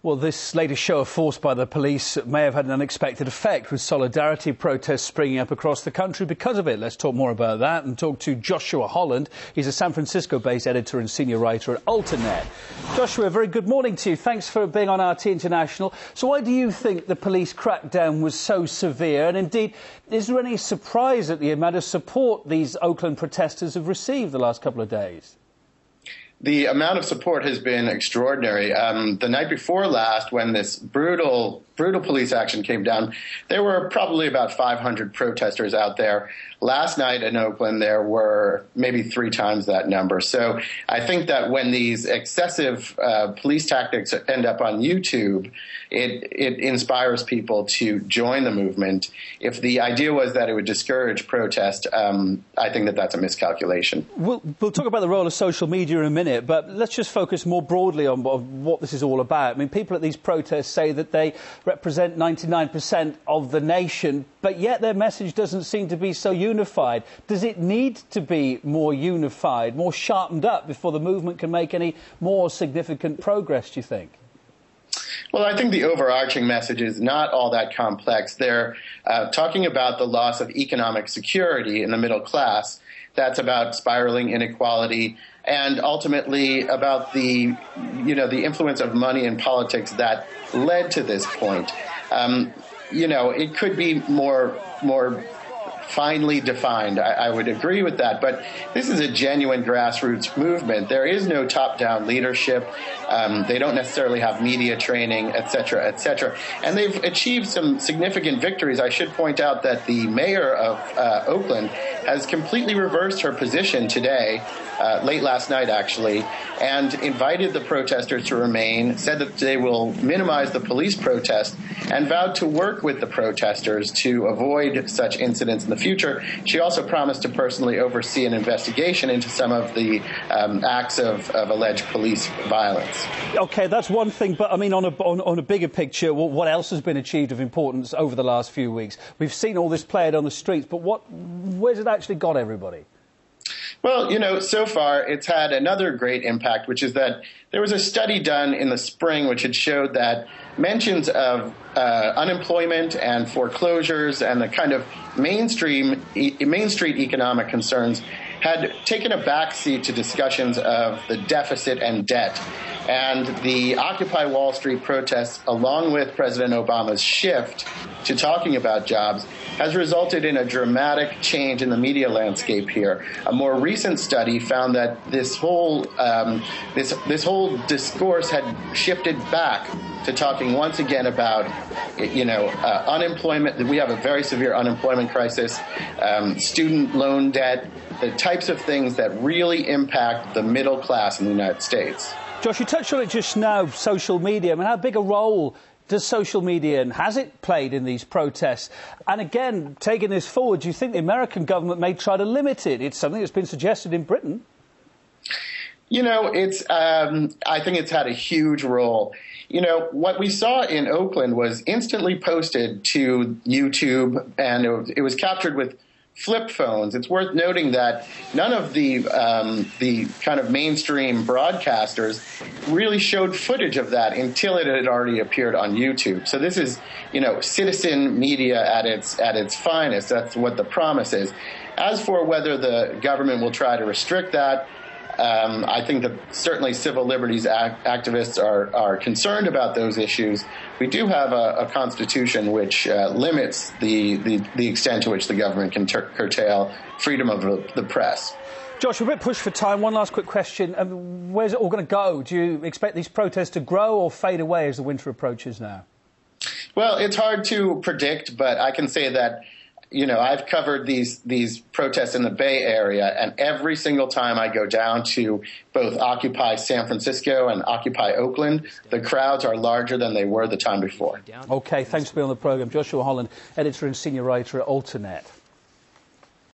Well, this latest show of force by the police may have had an unexpected effect, with solidarity protests springing up across the country because of it. Let's talk more about that and talk to Joshua Holland. He's a San Francisco-based editor and senior writer at AlterNet. Joshua, very good morning to you. Thanks for being on RT International. So why do you think the police crackdown was so severe? And indeed, is there any surprise at the amount of support these Oakland protesters have received the last couple of days? The amount of support has been extraordinary. The night before last, when this brutal police action came down, there were probably about 500 protesters out there. Last night in Oakland, there were maybe 3 times that number. So I think that when these excessive police tactics end up on YouTube, it inspires people to join the movement. If the idea was that it would discourage protest, I think that that's a miscalculation. We'll talk about the role of social media in a minute, but let's just focus more broadly on what this is all about. I mean, people at these protests say that they represent 99% of the nation, but yet their message doesn't seem to be so unified. Does it need to be more unified, more sharpened up before the movement can make any more significant progress, do you think? Well, I think the overarching message is not all that complex. They're talking about the loss of economic security in the middle class. That's about spiraling inequality and ultimately about the influence of money in politics that led to this point. It could be more finely defined. I would agree with that. But this is a genuine grassroots movement. There is no top-down leadership. They don't necessarily have media training, et cetera, et cetera. And they've achieved some significant victories. I should point out that the mayor of Oakland has completely reversed her position today, late last night actually, and invited the protesters to remain, said that they will minimize the police protest, and vowed to work with the protesters to avoid such incidents in the future. She also promised to personally oversee an investigation into some of the acts of alleged police violence. OK, that's one thing, but I mean, on a bigger picture, what else has been achieved of importance over the last few weeks? We've seen all this played on the streets, but where's it actually got everybody? Well, so far it's had another great impact, which is that there was a study done in the spring which had showed that mentions of unemployment and foreclosures and the kind of Main Street economic concerns had taken a backseat to discussions of the deficit and debt. And the Occupy Wall Street protests, along with President Obama's shift to talking about jobs, has resulted in a dramatic change in the media landscape here. A more recent study found that this whole discourse had shifted back to talking once again about, unemployment. We have a very severe unemployment crisis, student loan debt, the types of things that really impact the middle class in the United States. Josh, you touched on it just now, social media. I mean, how big a role does social media and has it played in these protests? And again, taking this forward, do you think the American government may try to limit it? It's something that's been suggested in Britain. I think it's had a huge role. What we saw in Oakland was instantly posted to YouTube, and it was captured with flip phones. It's worth noting that none of the kind of mainstream broadcasters really showed footage of that until it had already appeared on YouTube. So this is, citizen media at its finest. That's what the promise is. As for whether the government will try to restrict that, I think that certainly civil liberties activists are concerned about those issues. We do have a constitution which limits the extent to which the government can curtail freedom of the press. Josh, we're a bit pushed for time. One last quick question. Where's it all going to go? Do you expect these protests to grow or fade away as the winter approaches now? Well, it's hard to predict, but I can say that I've covered these protests in the Bay Area, and every single time I go down to both Occupy San Francisco and Occupy Oakland, the crowds are larger than they were the time before. OK, thanks for being on the programme. Joshua Holland, editor and senior writer at AlterNet.